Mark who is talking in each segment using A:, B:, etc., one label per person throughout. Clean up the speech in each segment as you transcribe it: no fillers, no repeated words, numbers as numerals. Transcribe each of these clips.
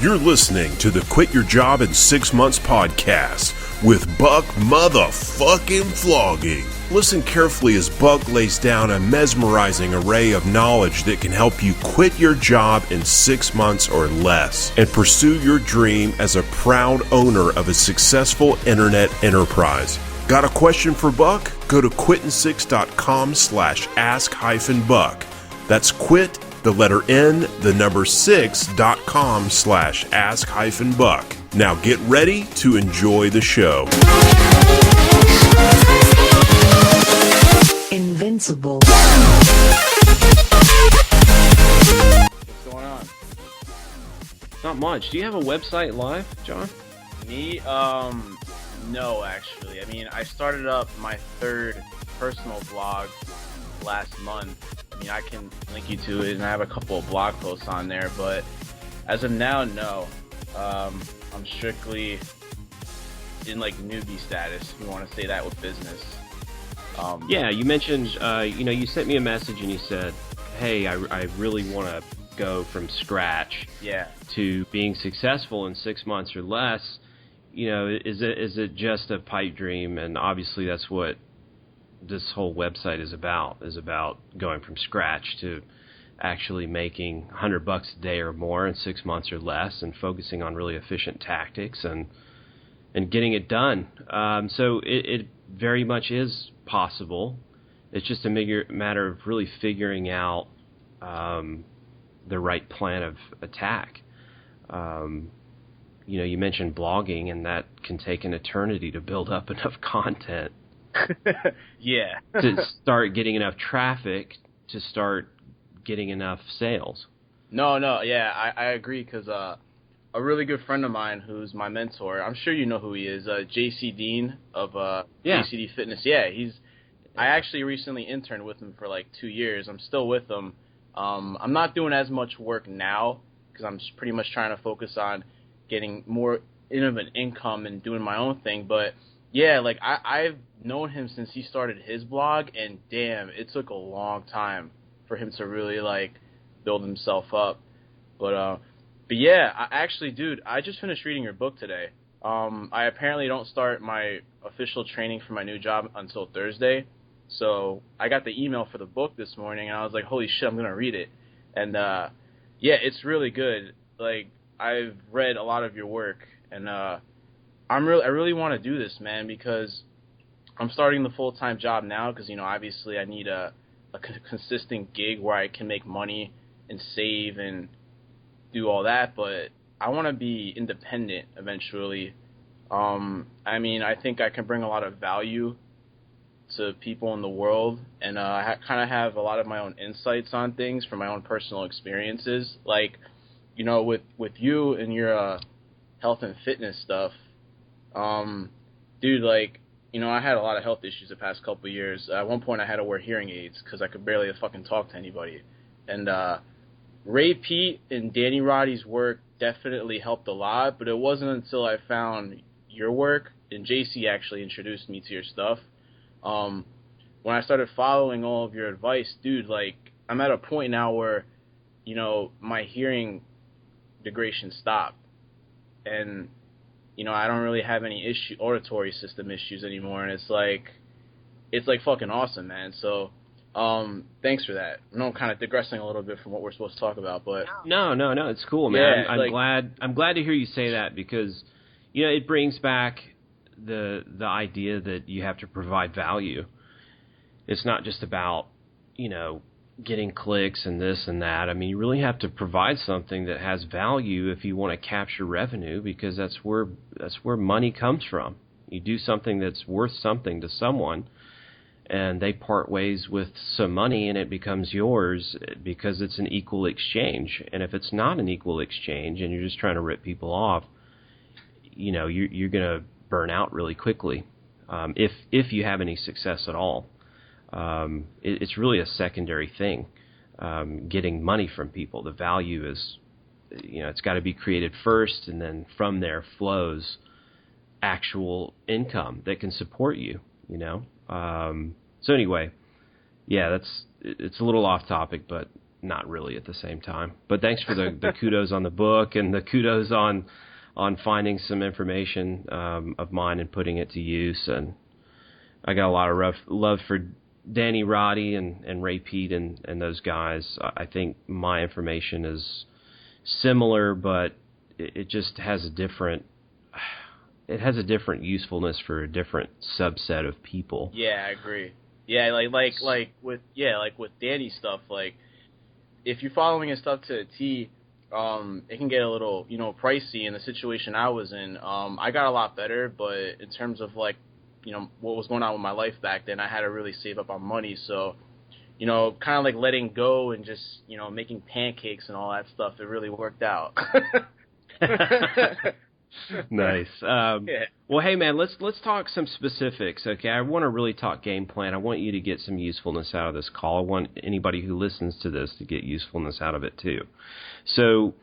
A: You're listening to the Quit Your Job in 6 Months podcast with Buck motherfucking Flogging. Listen carefully as Buck lays down a mesmerizing array of knowledge that can help you quit your job in 6 months or less and pursue your dream as a proud owner of a successful internet enterprise. Got a question for Buck? Go to quitin6.com/ask-buck. That's quit, the letter N, the number 6.com/ask-buck. Now get ready to enjoy the show.
B: Invincible.
C: What's going on?
D: Not much. Do you have a website live, John?
C: Me? No, actually. I mean, I started up my third personal blog last month. I mean, I can link you to it, and I have a couple of blog posts on there, but as of now, no. I'm strictly in, like, newbie status, if you want to say that with business.
D: Yeah, you mentioned, you sent me a message and you said, hey, I really want to go from scratch to being successful in 6 months or less. You know, is it just a pipe dream? And obviously that's what this whole website is about going from scratch to actually making $100 a day or more in 6 months or less and focusing on really efficient tactics and getting it done. So it very much is possible. It's just a matter of really figuring out the right plan of attack. You mentioned blogging, and that can take an eternity to build up enough content.
C: Yeah.
D: To start getting enough traffic to start getting enough sales.
C: No, yeah, I agree, because a really good friend of mine who's my mentor, I'm sure you know who he is, JC Dean of JCD Fitness. Yeah, I actually recently interned with him for like 2 years. I'm still with him. I'm not doing as much work now because I'm pretty much trying to focus on getting more of an income and doing my own thing. But yeah, like I've known him since he started his blog, and damn, it took a long time for him to really like build himself up. But yeah, dude, I just finished reading your book today. I apparently don't start my official training for my new job until Thursday. So I got the email for the book this morning, and I was like, holy shit, I'm going to read it. And yeah, it's really good. Like, I've read a lot of your work, and I really want to do this, man, because I'm starting the full-time job now because, obviously I need a consistent gig where I can make money and save and do all that, but I want to be independent eventually. I mean, I think I can bring a lot of value to people in the world, and I kind of have a lot of my own insights on things from my own personal experiences. Like, with you and your health and fitness stuff, dude, like, I had a lot of health issues the past couple of years. At one point, I had to wear hearing aids because I could barely fucking talk to anybody. And Ray Pete and Danny Roddy's work definitely helped a lot, but it wasn't until I found your work, and JC actually introduced me to your stuff. When I started following all of your advice, dude, like, I'm at a point now where, my hearing degradation stopped. And, I don't really have any auditory system issues anymore. And it's like fucking awesome, man. So, thanks for that. I know I'm kind of digressing a little bit from what we're supposed to talk about, but
D: no, it's cool, man.
C: Yeah,
D: I'm glad to hear you say that because, it brings back the idea that you have to provide value. It's not just about, getting clicks and this and that. I mean, you really have to provide something that has value if you want to capture revenue, because that's where money comes from. You do something that's worth something to someone, and they part ways with some money, and it becomes yours because it's an equal exchange. And if it's not an equal exchange, and you're just trying to rip people off, you're going to burn out really quickly, if you have any success at all. It's really a secondary thing, getting money from people. The value is, it's got to be created first, and then from there flows actual income that can support you, So anyway, yeah, it's a little off topic, but not really at the same time. But thanks for the kudos on the book and the kudos on finding some information of mine and putting it to use. And I got a lot of love for Danny Roddy and Ray Pete and those guys. I think my information is similar, but it just has a different usefulness for a different subset of people.
C: Yeah, I agree. Yeah, like with Danny's stuff, like if you're following his stuff to a T, it can get a little, pricey. In the situation I was in, I got a lot better, but in terms of like, what was going on with my life back then, I had to really save up on money. So, kind of like letting go and just, making pancakes and all that stuff, it really worked out.
D: Nice. Yeah. Well, hey man, let's talk some specifics. Okay, I want to really talk game plan. I want you to get some usefulness out of this call. I want anybody who listens to this to get usefulness out of it too. So,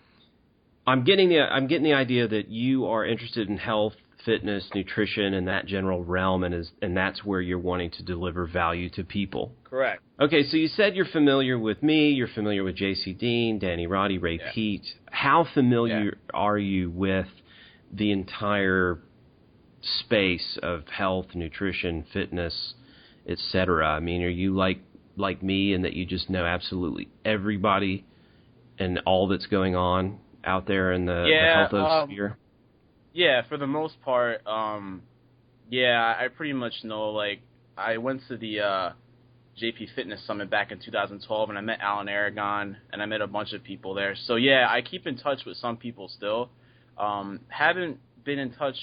D: I'm getting the idea that you are interested in health, fitness, nutrition, and that general realm, and that's where you're wanting to deliver value to people.
C: Correct.
D: Okay, so you said you're familiar with me, you're familiar with J.C. Dean, Danny Roddy, Ray Pete. How familiar are you with the entire space of health, nutrition, fitness, etc.? I mean, are you like me in that you just know absolutely everybody and all that's going on out there in the healthosphere?
C: Yeah, for the most part, I pretty much know. Like, I went to the JP Fitness Summit back in 2012, and I met Alan Aragon, and I met a bunch of people there. So, yeah, I keep in touch with some people still. Haven't been in touch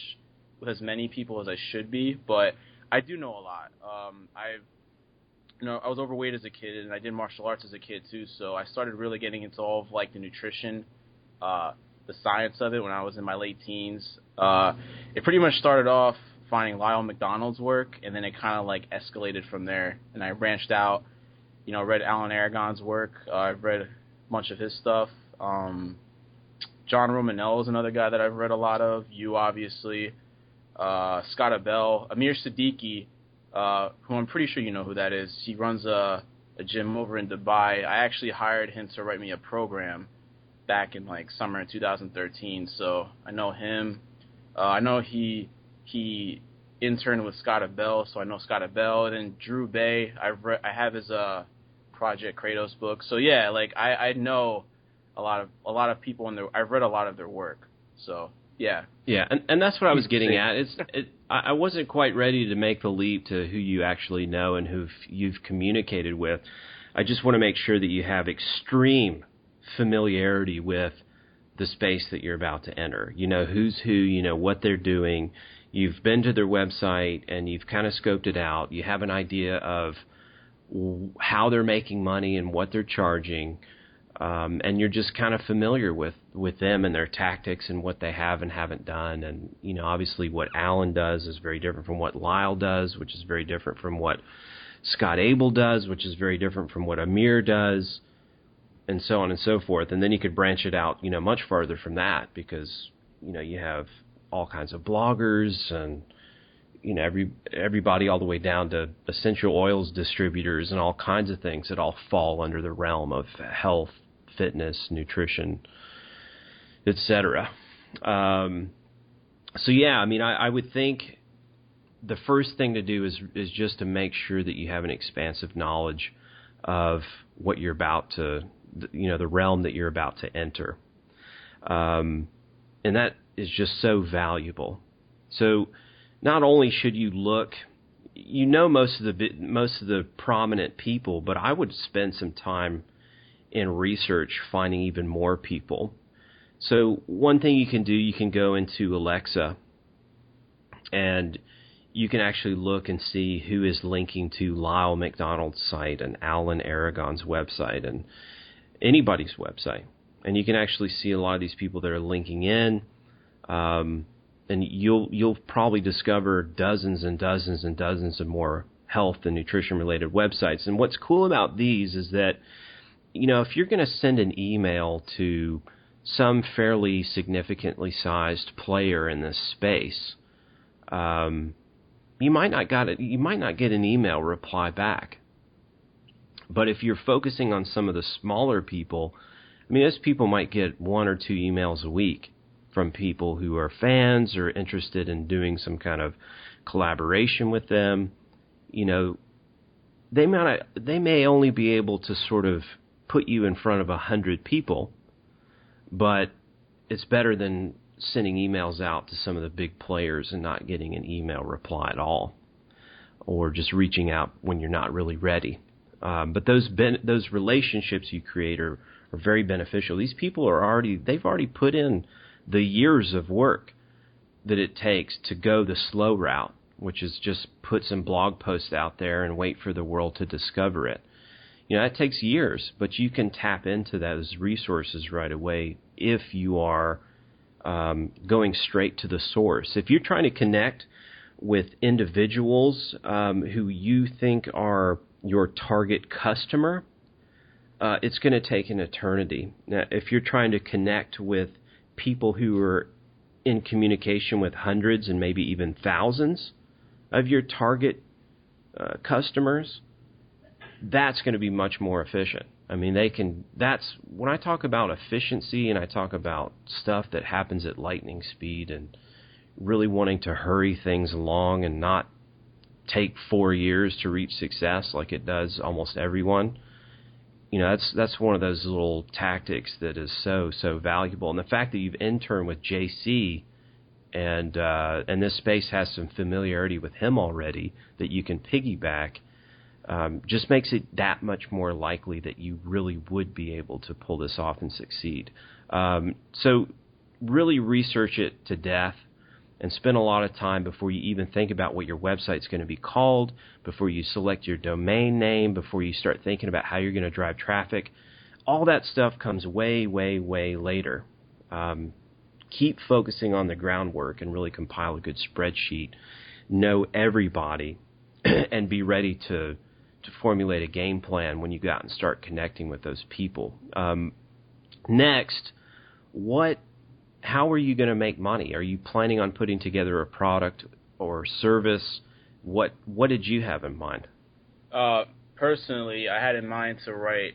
C: with as many people as I should be, but I do know a lot. I was overweight as a kid, and I did martial arts as a kid, too, so I started really getting into all of, like, the nutrition, the science of it when I was in my late teens. It pretty much started off finding Lyle McDonald's work, and then it kind of like escalated from there. And I branched out, read Alan Aragon's work. I've read a bunch of his stuff. John Romanello is another guy that I've read a lot of. You, obviously. Scott Abel. Amir Siddiqui, who I'm pretty sure you know who that is. He runs a gym over in Dubai. I actually hired him to write me a program back in like summer in 2013, so I know him. I know he interned with Scott Abel, so I know Scott Abel. And then Drew Bay, I have his Project Kratos book. So yeah, like I know a lot of people, and I've read a lot of their work. So yeah. Yeah,
D: and that's what I was getting at. I wasn't quite ready to make the leap to who you actually know and who you've communicated with. I just want to make sure that you have extreme familiarity with the space that you're about to enter. You know who's who, you know what they're doing. You've been to their website and you've kind of scoped it out. You have an idea of how they're making money and what they're charging. And you're just kind of familiar with them and their tactics and what they have and haven't done. And, obviously what Alan does is very different from what Lyle does, which is very different from what Scott Abel does, which is very different from what Amir does, and so on and so forth. And then you could branch it out, much farther from that because, you have all kinds of bloggers and, everybody all the way down to essential oils distributors and all kinds of things that all fall under the realm of health, fitness, nutrition, etc. So yeah, I would think the first thing to do is just to make sure that you have an expansive knowledge of what you're about to, the realm that you're about to enter. And that is just so valuable. So not only should you look, most of the prominent people, but I would spend some time in research finding even more people. So one thing you can do, you can go into Alexa and you can actually look and see who is linking to Lyle McDonald's site and Alan Aragon's website and anybody's website. And you can actually see a lot of these people that are linking in. And you'll probably discover dozens and dozens and dozens of more health and nutrition-related websites. And what's cool about these is that, if you're going to send an email to some fairly significantly sized player in this space, you might not get an email reply back. But if you're focusing on some of the smaller people, I mean, those people might get 1 or 2 emails a week from people who are fans or interested in doing some kind of collaboration with them. You know, they may only be able to sort of put you in front of 100 people, but it's better than sending emails out to some of the big players and not getting an email reply at all, or just reaching out when you're not really ready. But those relationships you create are very beneficial. These people they've already put in the years of work that it takes to go the slow route, which is just put some blog posts out there and wait for the world to discover it. You know, that takes years, but you can tap into those resources right away if you are going straight to the source. If you're trying to connect with individuals who you think are your target customer, it's going to take an eternity. Now, if you're trying to connect with people who are in communication with hundreds and maybe even thousands of your target customers, that's going to be much more efficient. I mean, that's when I talk about efficiency and I talk about stuff that happens at lightning speed and really wanting to hurry things along and not take 4 years to reach success like it does almost everyone. You know, that's one of those little tactics that is so valuable. And the fact that you've interned with JC and this space has some familiarity with him already that you can piggyback, just makes it that much more likely that you really would be able to pull this off and succeed. So really research it to death and spend a lot of time before you even think about what your website's going to be called, before you select your domain name, before you start thinking about how you're going to drive traffic. All that stuff comes way, way, way later. Keep focusing on the groundwork and really compile a good spreadsheet. Know everybody and be ready to formulate a game plan when you go out and start connecting with those people. Next, how are you going to make money? Are you planning on putting together a product or service? What did you have in mind?
C: Personally, I had in mind to write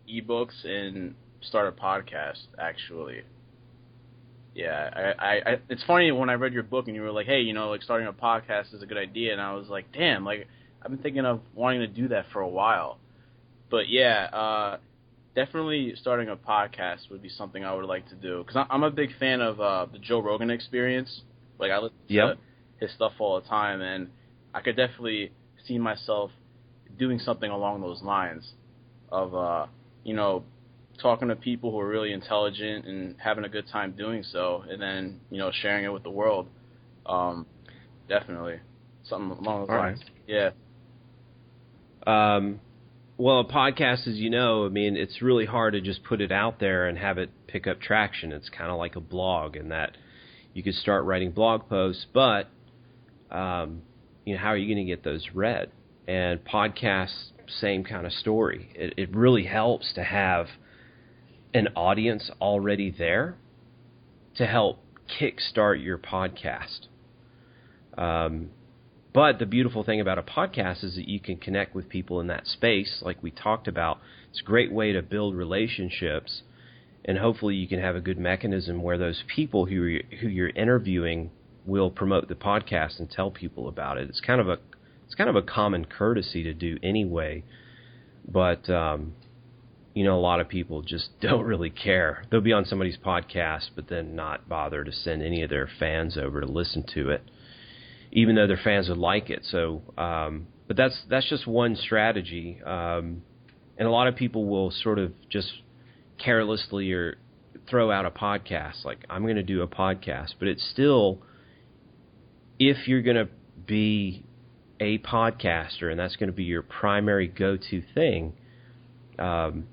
C: ebooks and start a podcast, actually. Yeah, I it's funny when I read your book and you were like, hey, you know, like starting a podcast is a good idea. And I was like, damn, like I've been thinking of wanting to do that for a while. But yeah, definitely starting a podcast would be something I would like to do. Because I'm a big fan of the Joe Rogan Experience. Like, I listen to his stuff all the time, and I could definitely see myself doing something along those lines of, you know, talking to people who are really intelligent and having a good time doing so, and then, you know, sharing it with the world. Definitely. Something along those lines. Yeah.
D: Well, a podcast, as you know, I mean, it's really hard to just put it out there and have it pick up traction. It's kind of like a blog in that you could start writing blog posts, but, you know, how are you going to get those read? And podcasts, same kind of story. It really helps to have an audience already there to help kickstart your podcast. But the beautiful thing about a podcast is that you can connect with people in that space, like we talked about. It's a great way to build relationships, and hopefully you can have a good mechanism where those people who you're interviewing will promote the podcast and tell people about it. It's kind of a common courtesy to do anyway, but you know, a lot of people just don't really care. They'll be on somebody's podcast, but then not bother to send any of their fans over to listen to it, even though their fans would like it. So, but that's just one strategy. And a lot of people will sort of just carelessly or throw out a podcast, like, I'm going to do a podcast. But it's still, if you're going to be a podcaster and that's going to be your primary go-to thing,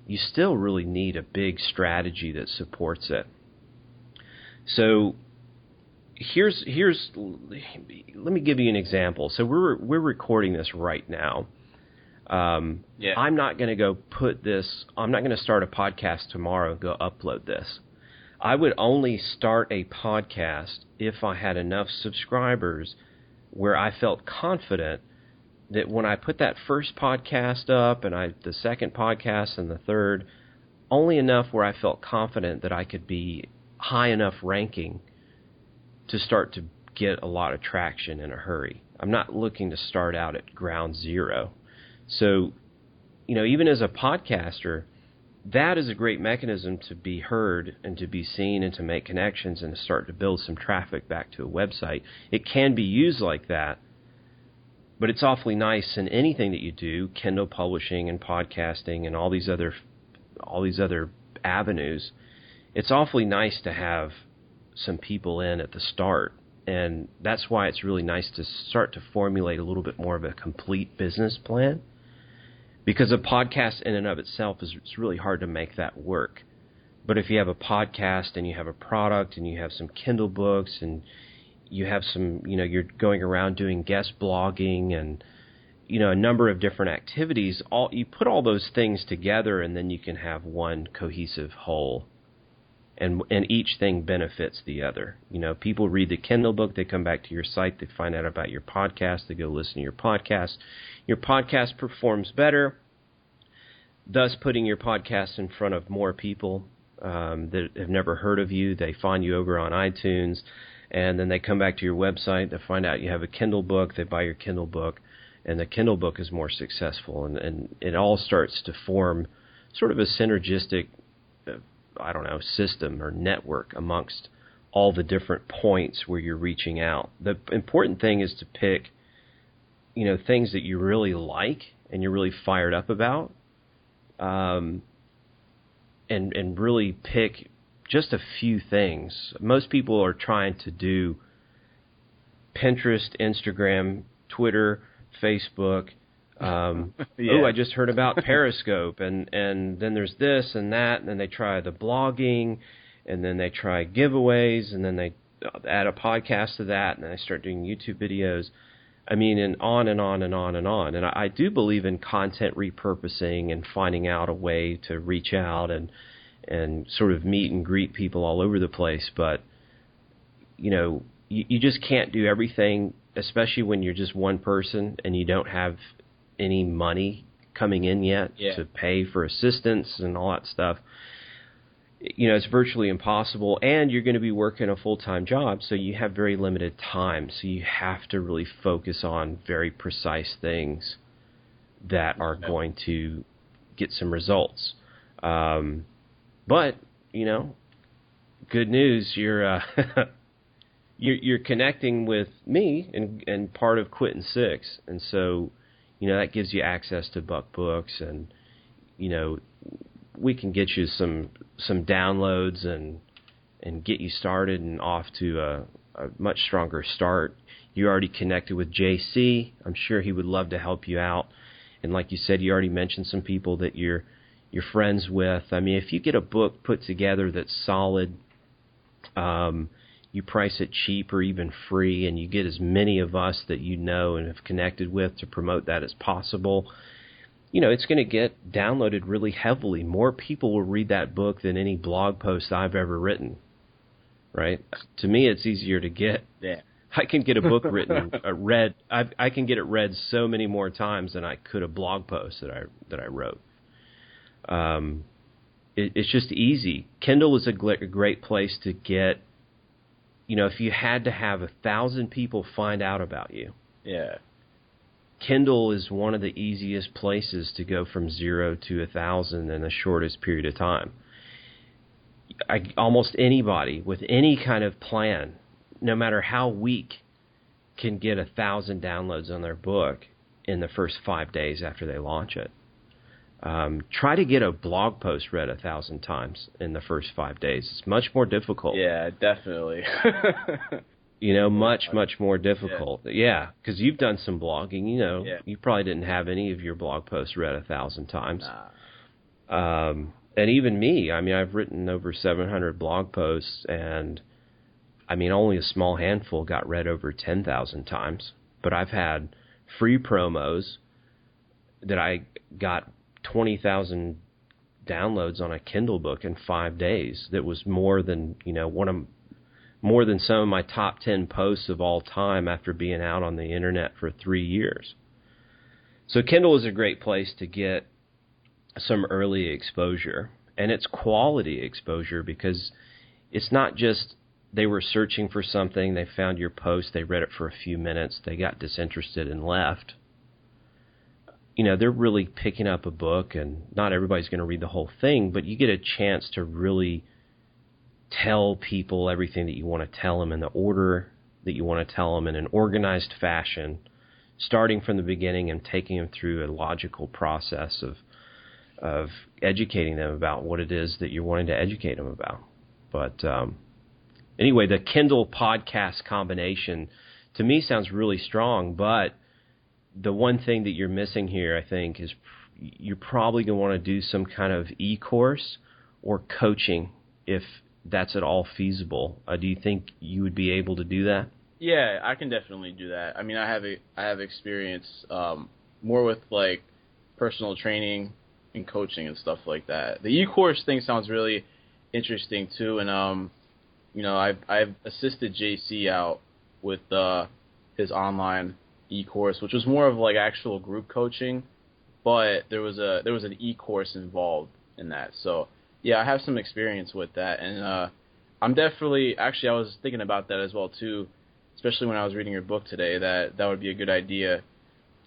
D: you still really need a big strategy that supports it. So let me give you an example. So we're recording this right now. I'm not going to go I'm not going to start a podcast tomorrow and go upload this. I would only start a podcast if I had enough subscribers where I felt confident that when I put that first podcast up and the second podcast and the third, only enough where I felt confident that I could be high enough ranking to start to get a lot of traction in a hurry. I'm not looking to start out at ground zero. So, even as a podcaster, that is a great mechanism to be heard and to be seen and to make connections and to start to build some traffic back to a website. It can be used like that, but it's awfully nice in anything that you do, Kindle publishing and podcasting and all these other avenues. It's awfully nice to have some people in at the start, and that's why it's really nice to start to formulate a little bit more of a complete business plan, because a podcast in and of itself it's really hard to make that work. But if you have a podcast and you have a product and you have some Kindle books and you have some, you're going around doing guest blogging and a number of different activities, you put all those things together and then you can have one cohesive whole. And each thing benefits the other. People read the Kindle book, they come back to your site, they find out about your podcast, they go listen to your podcast. Your podcast performs better, thus putting your podcast in front of more people that have never heard of you. They find you over on iTunes, and then they come back to your website, they find out you have a Kindle book, they buy your Kindle book, and the Kindle book is more successful. And it all starts to form sort of a synergistic system or network amongst all the different points where you're reaching out. The important thing is to pick, things that you really like and you're really fired up about, and really pick just a few things. Most people are trying to do Pinterest, Instagram, Twitter, Facebook. I just heard about Periscope, and then there's this and that, and then they try the blogging, and then they try giveaways, and then they add a podcast to that, and then they start doing YouTube videos. And on and on and on and on. And I do believe in content repurposing and finding out a way to reach out and sort of meet and greet people all over the place. But, you just can't do everything, especially when you're just one person and you don't have any money coming in yet to pay for assistance and all that stuff. It's virtually impossible, and you're going to be working a full-time job, so you have very limited time, so you have to really focus on very precise things that are going to get some results. But, good news, you're you're connecting with me and part of Quitting Six, and so that gives you access to Buck Books, and we can get you some downloads and get you started and off to a much stronger start. You're already connected with JC. I'm sure he would love to help you out. And like you said, you already mentioned some people that you're friends with. If you get a book put together that's solid, you price it cheap or even free, and you get as many of us that you know and have connected with to promote that as possible, it's going to get downloaded really heavily. More people will read that book than any blog post I've ever written, right? To me, it's easier to get.
C: Yeah.
D: I can get a book read. I can get it read so many more times than I could a blog post that I wrote. It's just easy. Kindle is a great place to get. If you had to have 1,000 people find out about you. Yeah. Kindle is one of the easiest places to go from 0 to 1,000 in the shortest period of time. Almost anybody with any kind of plan, no matter how weak, can get 1,000 downloads on their book in the first 5 days after they launch it. Try to get a blog post read 1,000 times in the first 5 days. It's much more difficult.
C: Yeah, definitely.
D: Much more difficult. Yeah, because you've done some blogging. You probably didn't have any of your blog posts read 1,000 times. Nah. And even me, I've written over 700 blog posts, and only a small handful got read over 10,000 times. But I've had free promos that I got 20,000 downloads on a Kindle book in 5 days. That was more than more than some of my top 10 posts of all time after being out on the internet for 3 years. So Kindle is a great place to get some early exposure, and it's quality exposure because it's not just they were searching for something, they found your post, they read it for a few minutes, they got disinterested and left. They're really picking up a book, and not everybody's going to read the whole thing, but you get a chance to really tell people everything that you want to tell them in the order that you want to tell them in an organized fashion, starting from the beginning and taking them through a logical process of educating them about what it is that you're wanting to educate them about. But anyway, the Kindle podcast combination to me sounds really strong, but the one thing that you're missing here, I think, is you're probably going to want to do some kind of e-course or coaching if that's at all feasible. Do you think you would be able to do that?
C: Yeah, I can definitely do that. I mean, I have experience more with like personal training and coaching and stuff like that. The e-course thing sounds really interesting too, and I've assisted JC out with his online e-course, which was more of like actual group coaching, but there was an e-course involved in that. So yeah, I have some experience with that, and I'm definitely I was thinking about that as well too, especially when I was reading your book today. That would be a good idea.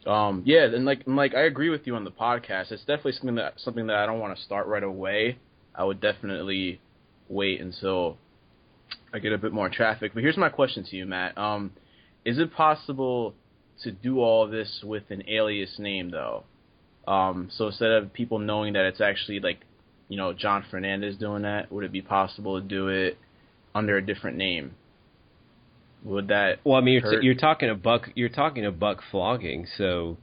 C: Yeah, and like I agree with you on the podcast. It's definitely something that I don't want to start right away. I would definitely wait until I get a bit more traffic. But here's my question to you, Matt. Is it possible to do all of this with an alias name, though? So instead of people knowing that it's actually like, Jon Fernandes doing that, would it be possible to do it under a different name? Would that?
D: Well, I mean,
C: hurt?
D: you're talking a Buck Flogging, so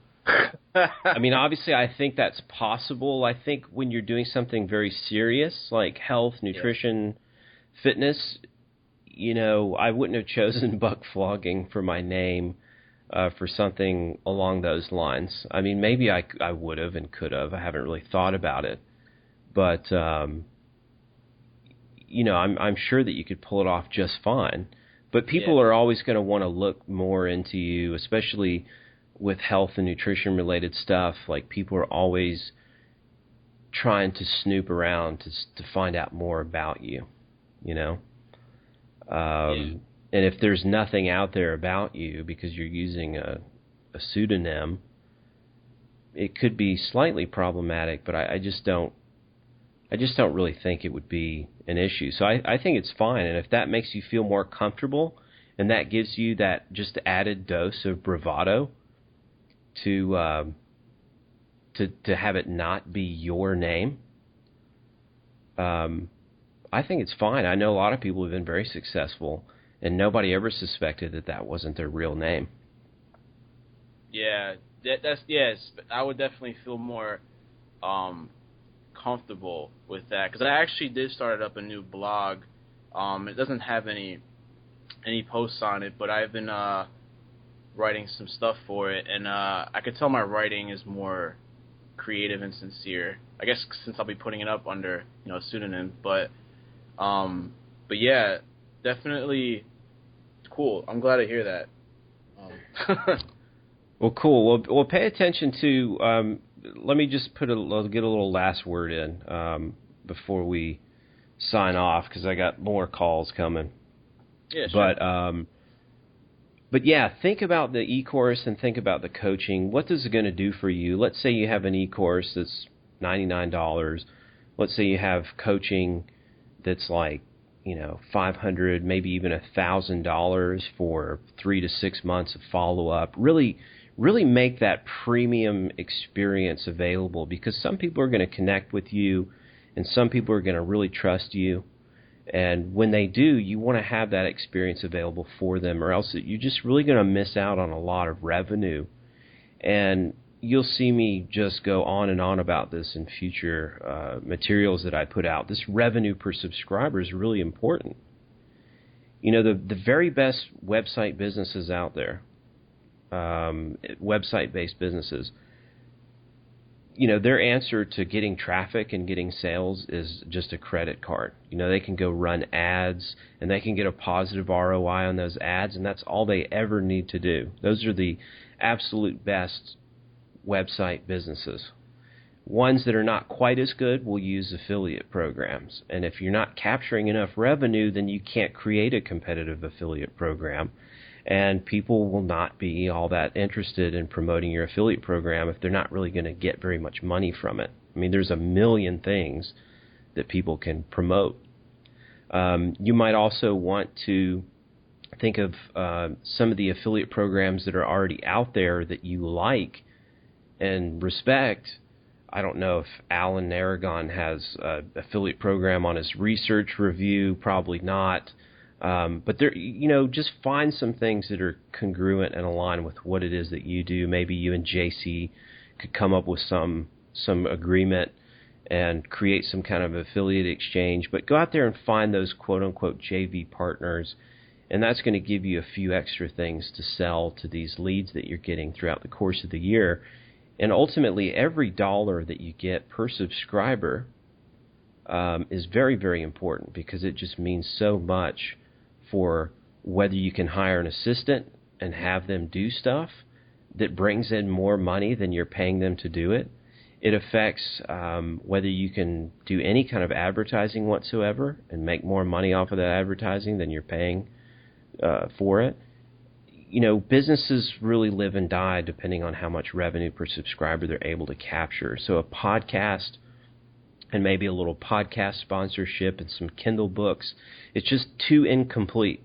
D: I mean, obviously, I think that's possible. I think when you're doing something very serious like health, nutrition, fitness, I wouldn't have chosen Buck Flogging for my name. For something along those lines. I mean, maybe I would have and could have. I haven't really thought about it. But, I'm sure that you could pull it off just fine. But people are always going to want to look more into you, especially with health and nutrition-related stuff. Like, people are always trying to snoop around to find out more about you, And if there's nothing out there about you because you're using a pseudonym, it could be slightly problematic. But I just don't really think it would be an issue. So I think it's fine. And if that makes you feel more comfortable, and that gives you that just added dose of bravado to have it not be your name, I think it's fine. I know a lot of people who've been very successful, and nobody ever suspected that wasn't their real name.
C: Yeah, that's yes. I would definitely feel more comfortable with that, because I actually did start up a new blog. It doesn't have any posts on it, but I've been writing some stuff for it, and I could tell my writing is more creative and sincere. I guess since I'll be putting it up under a pseudonym, but yeah. Definitely cool. I'm glad to hear that.
D: Well, cool. Well, pay attention to. Let me just get a little last word in before we sign off, because I got more calls coming.
C: Yeah, sure.
D: But yeah, think about the e-course and think about the coaching. What is it going to do for you? Let's say you have an e-course that's $99. Let's say you have coaching that's like, $500, maybe even $1,000 for 3 to 6 months of follow-up. Really make that premium experience available, because some people are going to connect with you and some people are going to really trust you. And when they do, you want to have that experience available for them, or else you're just really going to miss out on a lot of revenue. And you'll see me just go on and on about this in future materials that I put out. This revenue per subscriber is really important. The very best website businesses out there, website-based businesses, their answer to getting traffic and getting sales is just a credit card. They can go run ads, and they can get a positive ROI on those ads, and that's all they ever need to do. Those are the absolute best website businesses. Ones that are not quite as good will use affiliate programs. And if you're not capturing enough revenue, then you can't create a competitive affiliate program. And people will not be all that interested in promoting your affiliate program if they're not really going to get very much money from it. I mean, there's a million things that people can promote. You might also want to think of some of the affiliate programs that are already out there that you like and respect. I don't know if Alan Aragon has an affiliate program on his research review, probably not. But there, just find some things that are congruent and aligned with what it is that you do. Maybe you and JC could come up with some agreement and create some kind of affiliate exchange. But go out there and find those quote-unquote JV partners, and that's going to give you a few extra things to sell to these leads that you're getting throughout the course of the year. And ultimately, every dollar that you get per subscriber is very, very important, because it just means so much for whether you can hire an assistant and have them do stuff that brings in more money than you're paying them to do it. It affects whether you can do any kind of advertising whatsoever and make more money off of that advertising than you're paying for it. Businesses really live and die depending on how much revenue per subscriber they're able to capture. So a podcast and maybe a little podcast sponsorship and some Kindle books, it's just too incomplete.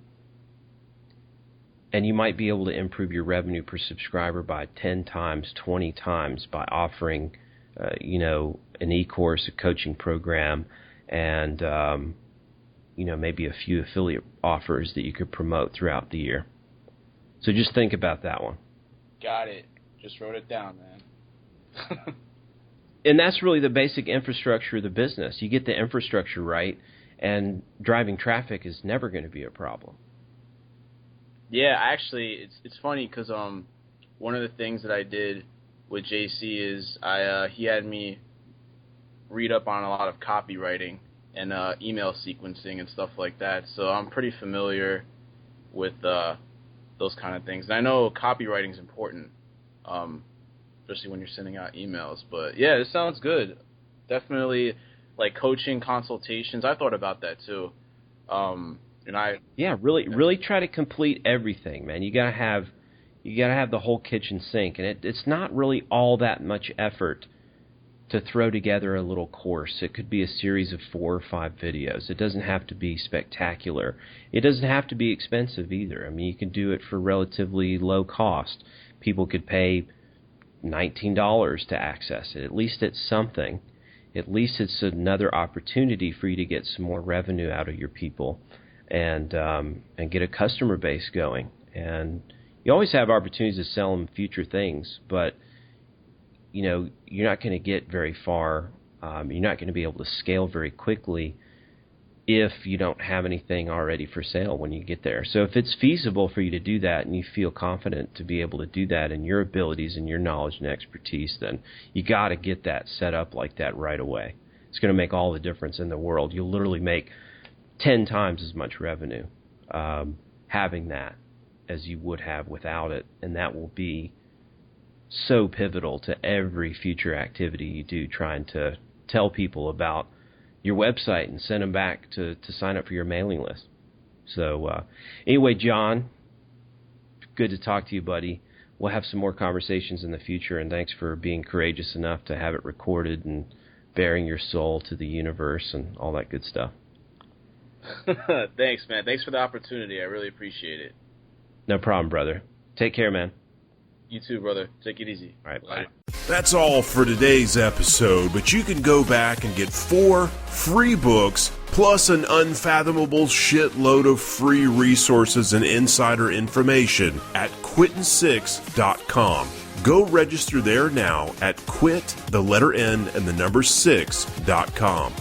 D: And you might be able to improve your revenue per subscriber by 10 times, 20 times by offering, an e-course, a coaching program, and, maybe a few affiliate offers that you could promote throughout the year. So just think about that one.
C: Got it. Just wrote it down, man.
D: And that's really the basic infrastructure of the business. You get the infrastructure right, and driving traffic is never going to be a problem.
C: Yeah, actually, it's funny because one of the things that I did with JC is he had me read up on a lot of copywriting and email sequencing and stuff like that. So I'm pretty familiar with those kind of things. And I know copywriting is important, especially when you're sending out emails. But yeah, it sounds good. Definitely, like coaching, consultations. I thought about that too.
D: Really try to complete everything, man. You gotta have the whole kitchen sink, and it's not really all that much effort to throw together a little course. It could be a series of 4 or 5 videos. It doesn't have to be spectacular. It doesn't have to be expensive either. I mean, you can do it for relatively low cost. People could pay $19 to access it. At least it's something. At least it's another opportunity for you to get some more revenue out of your people and get a customer base going. And you always have opportunities to sell them future things, but you're not going to get very far. You're not going to be able to scale very quickly if you don't have anything already for sale when you get there. So if it's feasible for you to do that and you feel confident to be able to do that in your abilities and your knowledge and expertise, then you got to get that set up like that right away. It's going to make all the difference in the world. You'll literally make 10 times as much revenue having that as you would have without it, and that will be so pivotal to every future activity you do, trying to tell people about your website and send them back to sign up for your mailing list. So anyway, John, good to talk to you, buddy. We'll have some more conversations in the future, and thanks for being courageous enough to have it recorded and bearing your soul to the universe and all that good stuff.
C: Thanks, man. Thanks for the opportunity. I really appreciate it.
D: No problem, brother. Take care, man.
C: You too, brother. Take it easy.
D: All right, bye.
A: That's all for today's episode, but you can go back and get 4 free books plus an unfathomable shitload of free resources and insider information at quittin6.com. Go register there now at quit, the letter N, and the number 6.com.